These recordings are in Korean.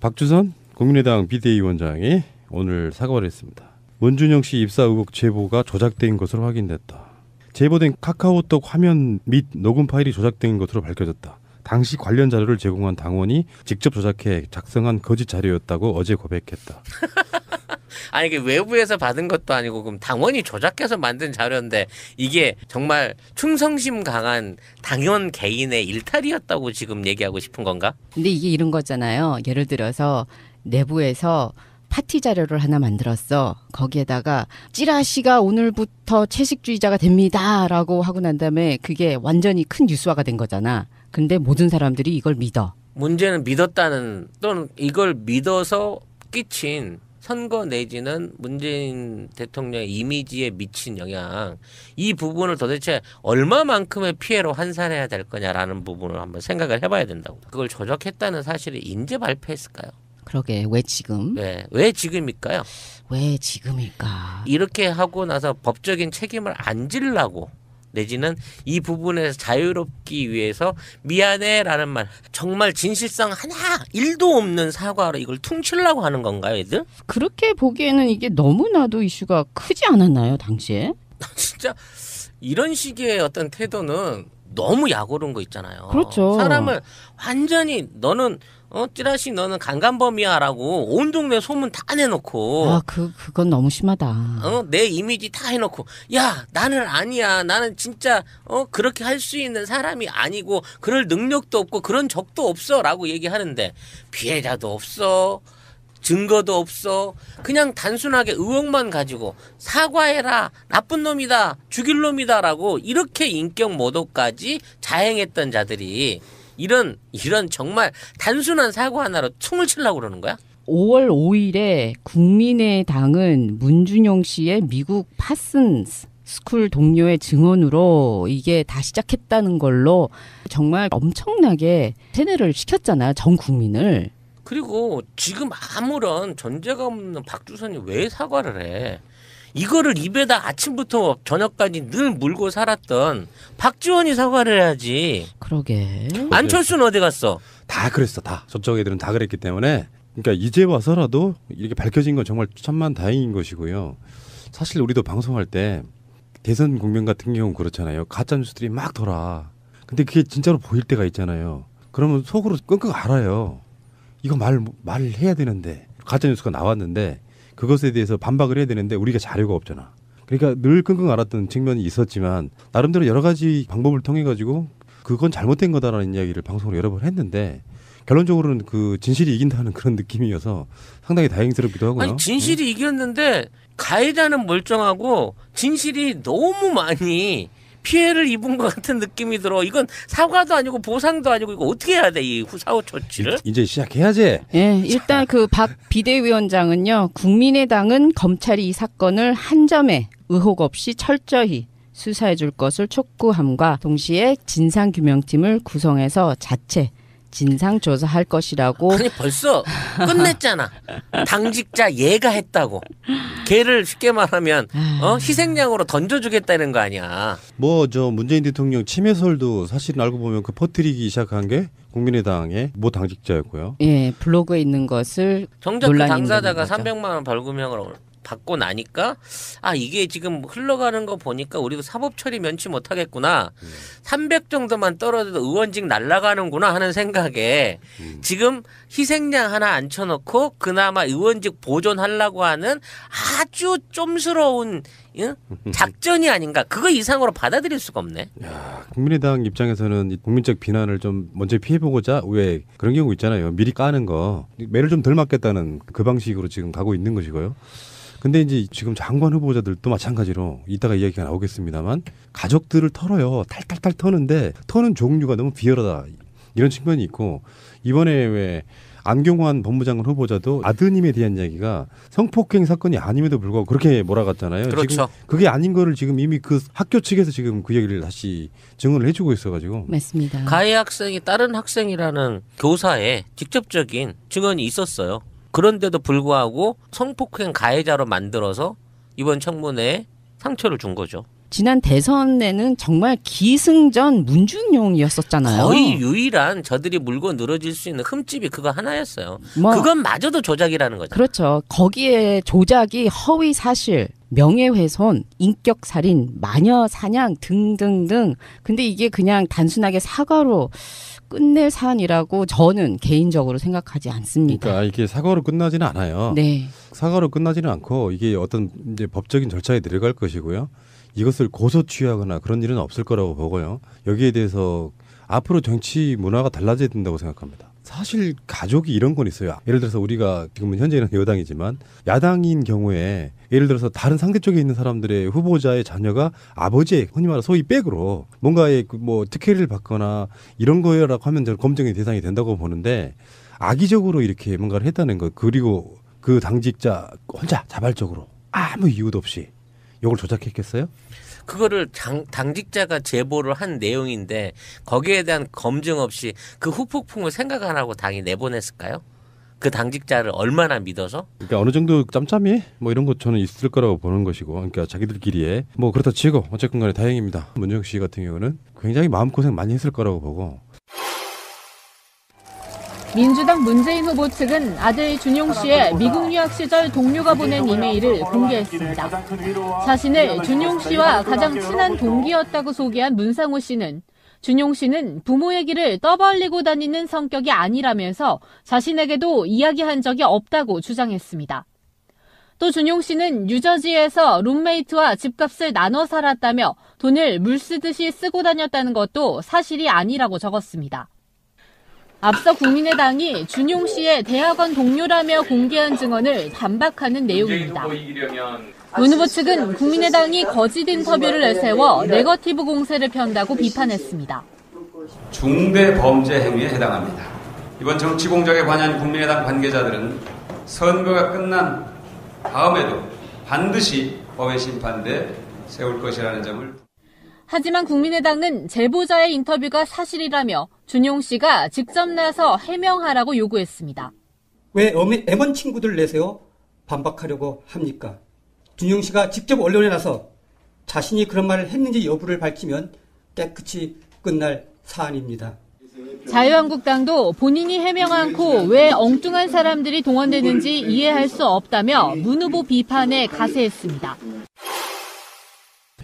박주선 국민의당 비대위원장이 오늘 사과를 했습니다. 문준영 씨 입사 의혹 제보가 조작된 것으로 확인됐다. 제보된 카카오톡 화면 및 녹음 파일이 조작된 것으로 밝혀졌다. 당시 관련 자료를 제공한 당원이 직접 조작해 작성한 거짓 자료였다고 어제 고백했다. 아니 이게 외부에서 받은 것도 아니고 그럼 당원이 조작해서 만든 자료인데 이게 정말 충성심 강한 당원 개인의 일탈이었다고 지금 얘기하고 싶은 건가? 근데 이게 이런 거잖아요. 예를 들어서 내부에서 파티 자료를 하나 만들었어. 거기에다가 찌라시가 오늘부터 채식주의자가 됩니다라고 하고 난 다음에 그게 완전히 큰 뉴스화가 된 거잖아. 근데 모든 사람들이 이걸 믿어. 문제는 믿었다는 또는 이걸 믿어서 끼친 선거 내지는 문재인 대통령의 이미지에 미친 영향, 이 부분을 도대체 얼마만큼의 피해로 환산해야 될 거냐라는 부분을 한번 생각을 해봐야 된다고. 그걸 조작했다는 사실을 인제 발표했을까요? 그러게 왜 지금? 네, 왜 지금일까요? 왜 지금일까? 이렇게 하고 나서 법적인 책임을 안 지려고 내지는 이 부분에서 자유롭기 위해서 미안해라는 말, 정말 진실성 하나 1도 없는 사과로 이걸 퉁치려고 하는 건가요, 얘들? 그렇게 보기에는 이게 너무나도 이슈가 크지 않았나요, 당시에? 진짜 이런 식의 어떤 태도는 너무 약오른 거 있잖아요. 그렇죠. 사람을 완전히 너는 찌라시 너는 강간범이야라고 온 동네 소문 다 내놓고 그건 너무 심하다. 내 이미지 다 해놓고 야 나는 아니야, 나는 진짜 그렇게 할 수 있는 사람이 아니고 그럴 능력도 없고 그런 적도 없어라고 얘기하는데 피해자도 없어, 증거도 없어, 그냥 단순하게 의혹만 가지고 사과해라, 나쁜 놈이다, 죽일 놈이다라고 이렇게 인격 모독까지 자행했던 자들이 이런 정말 단순한 사과 하나로 퉁을 치려고 그러는 거야? 5월 5일에 국민의당은 문준영 씨의 미국 파슨스 스쿨 동료의 증언으로 이게 다 시작했다는 걸로 정말 엄청나게 세뇌를 시켰잖아요, 전 국민을. 그리고 지금 아무런 전제가 없는 박주선이 왜 사과를 해? 이거를 입에다 아침부터 저녁까지 늘 물고 살았던 박지원이 사과를 해야지. 그러게. 안철수는 어디 갔어? 다 그랬어. 다. 저쪽 애들은 다 그랬기 때문에. 그러니까 이제 와서라도 이렇게 밝혀진 건 정말 천만 다행인 것이고요. 사실 우리도 방송할 때 대선 국면 같은 경우는 그렇잖아요. 가짜 뉴스들이 막 돌아. 근데 그게 진짜로 보일 때가 있잖아요. 그러면 속으로 끙끙 앓아요. 이거 말해야 되는데, 가짜 뉴스가 나왔는데 그것에 대해서 반박을 해야 되는데 우리가 자료가 없잖아. 그러니까 늘 끙끙 앓았던 측면이 있었지만 나름대로 여러 가지 방법을 통해 가지고 그건 잘못된 거다라는 이야기를 방송으로 여러 번 했는데 결론적으로는 그 진실이 이긴다는 그런 느낌이어서 상당히 다행스럽기도 하고요. 아니 진실이 이겼는데 가해자는 멀쩡하고 진실이 너무 많이 피해를 입은 것 같은 느낌이 들어. 이건 사과도 아니고 보상도 아니고 이거 어떻게 해야 돼, 이 사후 조치를? 이제 시작해야지. 예, 일단 그 박 비대위원장은요, 국민의당은 검찰이 이 사건을 한 점의 의혹 없이 철저히 수사해 줄 것을 촉구함과 동시에 진상규명팀을 구성해서 자체 진상조사할 것이라고. 아니 벌써 끝냈잖아. 당직자 얘가 했다고. 걔를 쉽게 말하면 희생양으로 던져주겠다는 거 아니야. 뭐 저 문재인 대통령 침해설도 사실 알고 보면 그 퍼뜨리기 시작한 게 국민의당의 모 당직자였고요. 예, 블로그에 있는 것을 정작 그 논란이 당사자가 있는 거죠. 300만 원 벌금형을 받고 나니까 이게 지금 흘러가는 거 보니까 우리도 사법 처리 면치 못하겠구나. 300 정도만 떨어져도 의원직 날아가는구나 하는 생각에 지금 희생양 하나 앉혀놓고 그나마 의원직 보존하려고 하는 아주 좀스러운 작전이 아닌가. 그거 이상으로 받아들일 수가 없네. 야, 국민의당 입장에서는 국민적 비난을 좀 먼저 피해보고자 왜 그런 경우 있잖아요. 미리 까는 거. 매를 좀 덜 맞겠다는 그 방식으로 지금 가고 있는 것이고요. 근데 이제 지금 장관 후보자들도 마찬가지로 이따가 이야기가 나오겠습니다만 가족들을 털어요. 탈탈탈 터는데 터는 종류가 너무 비열하다. 이런 측면이 있고 이번에 왜 안경환 법무장관 후보자도 아드님에 대한 이야기가 성폭행 사건이 아님에도 불구하고 그렇게 몰아갔잖아요. 그렇죠. 지금 그게 아닌 거를 지금 이미 그 학교 측에서 지금 그 얘기를 다시 증언을 해주고 있어가지고. 맞습니다. 가해 학생이 다른 학생이라는 교사의 직접적인 증언이 있었어요. 그런데도 불구하고 성폭행 가해자로 만들어서 이번 청문회에 상처를 준 거죠. 지난 대선에는 정말 기승전 문준용이었었잖아요. 거의 유일한 저들이 물고 늘어질 수 있는 흠집이 그거 하나였어요. 뭐, 그것마저도 조작이라는 거죠. 그렇죠. 거기에 조작이 허위 사실, 명예훼손, 인격살인, 마녀사냥 등등등. 근데 이게 그냥 단순하게 사과로 끝낼 사안이라고 저는 개인적으로 생각하지 않습니다. 그러니까 이게 사과로 끝나지는 않아요. 네. 사과로 끝나지는 않고 이게 어떤 이제 법적인 절차에 들어갈 것이고요. 이것을 고소 취하거나 그런 일은 없을 거라고 보고요. 여기에 대해서 앞으로 정치 문화가 달라져야 된다고 생각합니다. 사실 가족이 이런 건 있어요. 예를 들어서 우리가 지금은 현재는 여당이지만 야당인 경우에 예를 들어서 다른 상대 쪽에 있는 사람들의 후보자의 자녀가 아버지의 흔히 말해 소위 백으로 뭔가의 뭐 특혜를 받거나 이런 거라고 하면 저는 검증의 대상이 된다고 보는데 악의적으로 이렇게 뭔가를 했다는 것 그리고 그 당직자 혼자 자발적으로 아무 이유도 없이 이걸 조작했겠어요? 그거를 당직자가 제보를 한 내용인데 거기에 대한 검증 없이 그 후폭풍을 생각 안 하고 당이 내보냈을까요? 그 당직자를 얼마나 믿어서? 그러니까 어느 정도 짬짬이 뭐 이런 것 저는 있을 거라고 보는 것이고, 그러니까 자기들끼리에 뭐 그렇다 치고 어쨌건 간에 다행입니다. 문정식 씨 같은 경우는 굉장히 마음고생 많이 했을 거라고 보고. 민주당 문재인 후보 측은 아들 준용 씨의 미국 유학 시절 동료가 보낸 이메일을 공개했습니다. 자신을 준용 씨와 가장 친한 동기였다고 소개한 문상호 씨는 준용 씨는 부모 얘기를 떠벌리고 다니는 성격이 아니라면서 자신에게도 이야기한 적이 없다고 주장했습니다. 또 준용 씨는 뉴저지에서 룸메이트와 집값을 나눠 살았다며 돈을 물 쓰듯이 쓰고 다녔다는 것도 사실이 아니라고 적었습니다. 앞서 국민의당이 준용 씨의 대학원 동료라며 공개한 증언을 반박하는 내용입니다. 문 후보 측은 국민의당이 거짓 인터뷰를 내세워 네거티브 공세를 편다고 비판했습니다. 중대 범죄 행위에 해당합니다. 이번 정치 공작에 관여한 국민의당 관계자들은 선거가 끝난 다음에도 반드시 법의 심판대 세울 것이라는 점을. 하지만 국민의당은 제보자의 인터뷰가 사실이라며 준용 씨가 직접 나서 해명하라고 요구했습니다. 왜 M1 친구들 내세요? 반박하려고 합니까? 준용 씨가 직접 언론에 나서 자신이 그런 말을 했는지 여부를 밝히면 깨끗이 끝날 사안입니다. 자유한국당도 본인이 해명 않고 왜 엉뚱한 사람들이 동원되는지 이해할 수 없다며 문 후보 비판에 가세했습니다.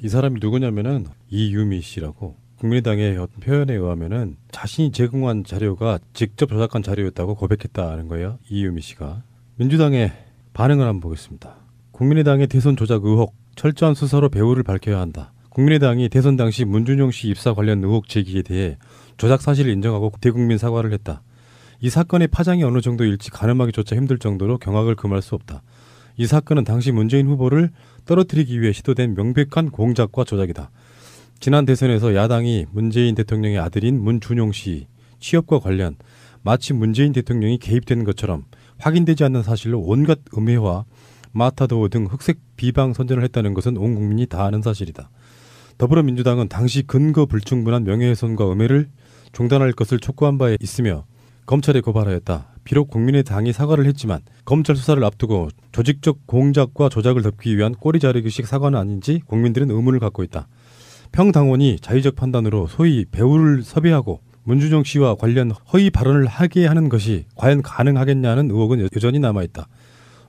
이 사람이 누구냐면은 이유미 씨라고 국민의당의 어떤 표현에 의하면은 자신이 제공한 자료가 직접 조작한 자료였다고 고백했다는 거예요. 이유미 씨가. 민주당의 반응을 한번 보겠습니다. 국민의당의 대선 조작 의혹 철저한 수사로 배후를 밝혀야 한다. 국민의당이 대선 당시 문준용 씨 입사 관련 의혹 제기에 대해 조작 사실을 인정하고 대국민 사과를 했다. 이 사건의 파장이 어느 정도일지 가늠하기조차 힘들 정도로 경악을 금할 수 없다. 이 사건은 당시 문재인 후보를 떨어뜨리기 위해 시도된 명백한 공작과 조작이다. 지난 대선에서 야당이 문재인 대통령의 아들인 문준용 씨 취업과 관련 마치 문재인 대통령이 개입된 것처럼 확인되지 않는 사실로 온갖 음해와 마타도어 등 흑색 비방 선전을 했다는 것은 온 국민이 다 아는 사실이다. 더불어민주당은 당시 근거 불충분한 명예훼손과 음해를 중단할 것을 촉구한 바 있으며 검찰에 고발하였다. 비록 국민의당이 사과를 했지만 검찰 수사를 앞두고 조직적 공작과 조작을 덮기 위한 꼬리 자르기식 사과는 아닌지 국민들은 의문을 갖고 있다. 평당원이 자의적 판단으로 소위 배우를 섭외하고 문준용 씨와 관련 허위 발언을 하게 하는 것이 과연 가능하겠냐는 의혹은 여전히 남아있다.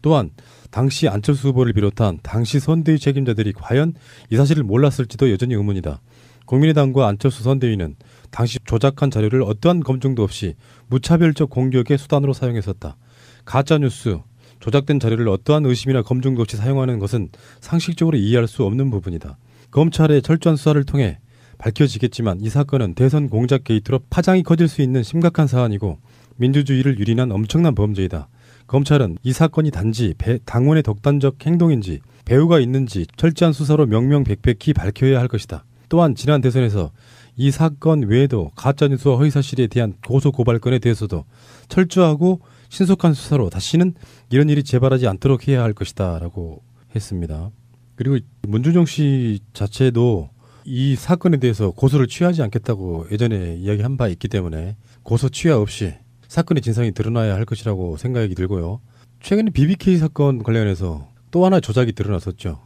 또한 당시 안철수 후보를 비롯한 당시 선대위 책임자들이 과연 이 사실을 몰랐을지도 여전히 의문이다. 국민의당과 안철수 선대위는 당시 조작한 자료를 어떠한 검증도 없이 무차별적 공격의 수단으로 사용했었다. 가짜뉴스, 조작된 자료를 어떠한 의심이나 검증도 없이 사용하는 것은 상식적으로 이해할 수 없는 부분이다. 검찰의 철저한 수사를 통해 밝혀지겠지만 이 사건은 대선 공작 게이트로 파장이 커질 수 있는 심각한 사안이고 민주주의를 유린한 엄청난 범죄이다. 검찰은 이 사건이 단지 당원의 독단적 행동인지 배후가 있는지 철저한 수사로 명명백백히 밝혀야 할 것이다. 또한 지난 대선에서 이 사건 외에도 가짜뉴스와 허위사실에 대한 고소고발건에 대해서도 철저하고 신속한 수사로 다시는 이런 일이 재발하지 않도록 해야 할 것이다 라고 했습니다. 그리고 문준용 씨 자체도 이 사건에 대해서 고소를 취하지 않겠다고 예전에 이야기한 바 있기 때문에 고소 취하 없이 사건의 진상이 드러나야 할 것이라고 생각이 들고요. 최근에 BBK 사건 관련해서 또 하나 조작이 드러났었죠.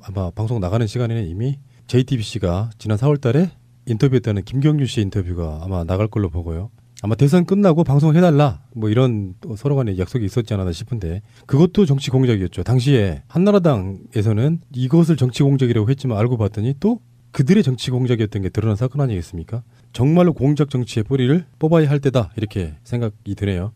아마 방송 나가는 시간에는 이미 JTBC가 지난 4월달에 인터뷰했다는 김경률 씨의 인터뷰가 아마 나갈 걸로 보고요. 아마 대선 끝나고 방송해달라 뭐 이런 또 서로 간에 약속이 있었지 않았나 싶은데 그것도 정치 공작이었죠. 당시에 한나라당에서는 이것을 정치 공작이라고 했지만 알고 봤더니 또 그들의 정치 공작이었던 게 드러난 사건 아니겠습니까? 정말로 공작 정치의 뿌리를 뽑아야 할 때다 이렇게 생각이 드네요.